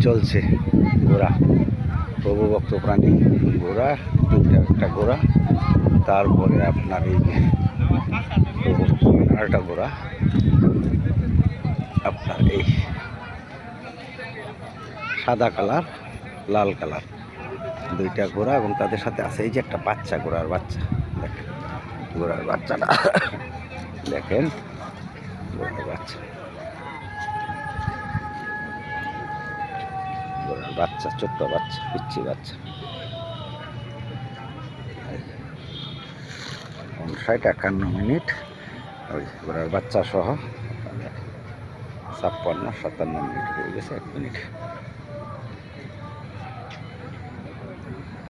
চলছে ঘোড়া, প্রভুভক্ত প্রাণী ঘোড়া, একটা ঘোড়া, তারপরে আপনার এই আরেকটা ঘোড়া, আপনার এই সাদা কালার লাল কালার দুইটা ঘোড়া, এবং তাদের সাথে আছে এই যে একটা বাচ্চা, ঘোড়ার বাচ্চা। দেখেন ঘোড়ার বাচ্চাটা, দেখেন ঘোড়ার বাচ্চা, ঘোড়ার বাচ্চা, ছোট্ট বাচ্চা, পিচ্ছি বাচ্চা। 59 ওই ঘোড়ার বাচ্চা সহ 56-57 মিনিট হয়ে গেছে, 1 মিনিট।